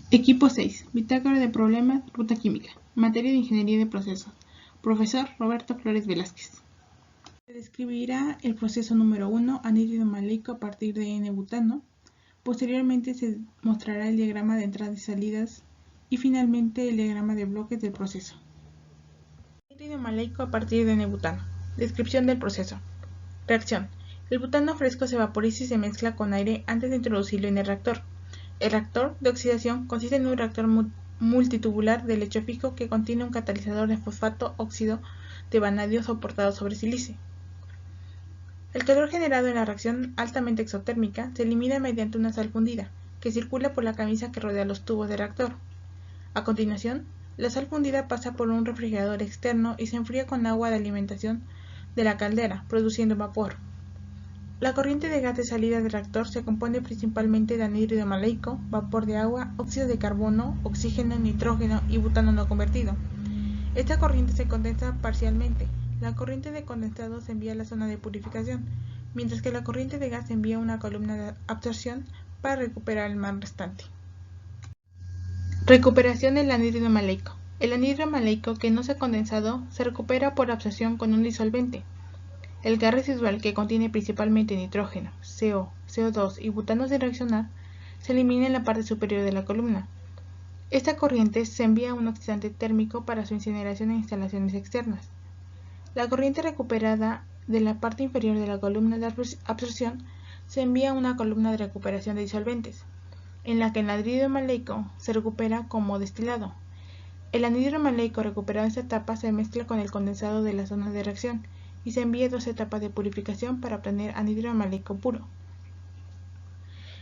Equipo 6. Bitácora de problemas, ruta química. Materia de ingeniería de procesos. Profesor Roberto Flores Velázquez. Se describirá el proceso número 1, anhídrido maleico a partir de N-butano. Posteriormente se mostrará el diagrama de entradas y salidas y finalmente el diagrama de bloques del proceso. Anhídrido maleico a partir de N-butano. Descripción del proceso. Reacción. El butano fresco se vaporiza y se mezcla con aire antes de introducirlo en el reactor. El reactor de oxidación consiste en un reactor multitubular de lecho fijo que contiene un catalizador de fosfato óxido de vanadio soportado sobre sílice. El calor generado en la reacción altamente exotérmica se elimina mediante una sal fundida, que circula por la camisa que rodea los tubos del reactor. A continuación, la sal fundida pasa por un refrigerador externo y se enfría con agua de alimentación de la caldera, produciendo vapor. La corriente de gas de salida del reactor se compone principalmente de anhídrido maleico, vapor de agua, óxido de carbono, oxígeno, nitrógeno y butano no convertido. Esta corriente se condensa parcialmente. La corriente de condensado se envía a la zona de purificación, mientras que la corriente de gas se envía a una columna de absorción para recuperar el mar restante. Recuperación del anhídrido maleico. El anhídrido maleico que no se ha condensado se recupera por absorción con un disolvente. El gas residual, que contiene principalmente nitrógeno, CO, CO2 y butano sin reaccionar, se elimina en la parte superior de la columna. Esta corriente se envía a un oxidante térmico para su incineración en instalaciones externas. La corriente recuperada de la parte inferior de la columna de absorción se envía a una columna de recuperación de disolventes, en la que el anhídrido maleico se recupera como destilado. El anhídrido maleico recuperado en esta etapa se mezcla con el condensado de la zona de reacción y se envía a 2 etapas de purificación para obtener anhídrido maleico puro.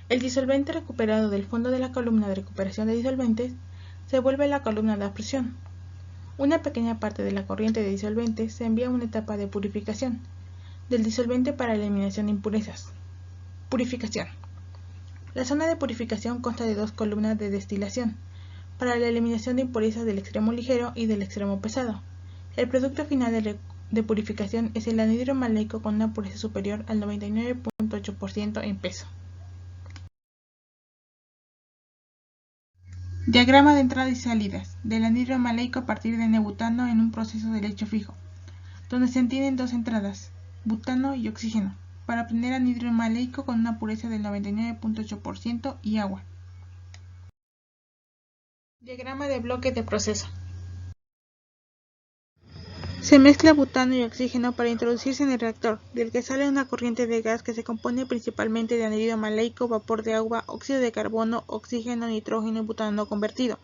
El disolvente recuperado del fondo de la columna de recuperación de disolventes se vuelve a la columna de absorción. Una pequeña parte de la corriente de disolventes se envía a una etapa de purificación del disolvente para la eliminación de impurezas. Purificación. La zona de purificación consta de 2 columnas de destilación para la eliminación de impurezas del extremo ligero y del extremo pesado. El producto final de purificación es el anhídrido maleico con una pureza superior al 99.8% en peso. Diagrama de entradas y salidas del anhídrido maleico a partir de N-butano en un proceso de lecho fijo, donde se tienen 2 entradas, butano y oxígeno, para obtener anhídrido maleico con una pureza del 99.8% y agua. Diagrama de bloques de proceso. Se mezcla butano y oxígeno para introducirse en el reactor, del que sale una corriente de gas que se compone principalmente de anhídrido maleico, vapor de agua, óxido de carbono, oxígeno, nitrógeno y butano no convertido.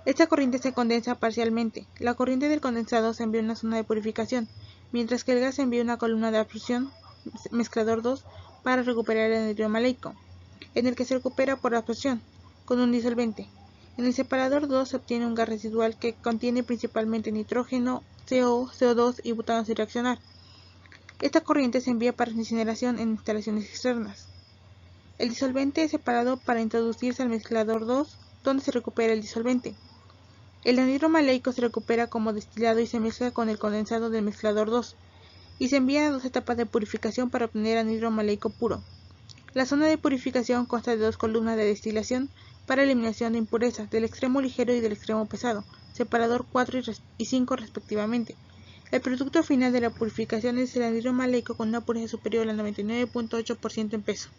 Esta corriente se condensa parcialmente. La corriente del condensado se envía a una zona de purificación, mientras que el gas se envía a una columna de absorción, mezclador 2, para recuperar el anhídrido maleico, en el que se recupera por absorción, con un disolvente. En el separador 2 se obtiene un gas residual que contiene principalmente nitrógeno, CO, CO2 y butano sin reaccionar. Esta corriente se envía para su incineración en instalaciones externas. El disolvente es separado para introducirse al mezclador 2, donde se recupera el disolvente. El anhídrido maleico se recupera como destilado y se mezcla con el condensado del mezclador 2, y se envía a 2 etapas de purificación para obtener anhídrido maleico puro. La zona de purificación consta de 2 columnas de destilación para eliminación de impurezas del extremo ligero y del extremo pesado, separador 4 y 5 respectivamente. El producto final de la purificación es el anhídrido maleico con una pureza superior al 99.8% en peso.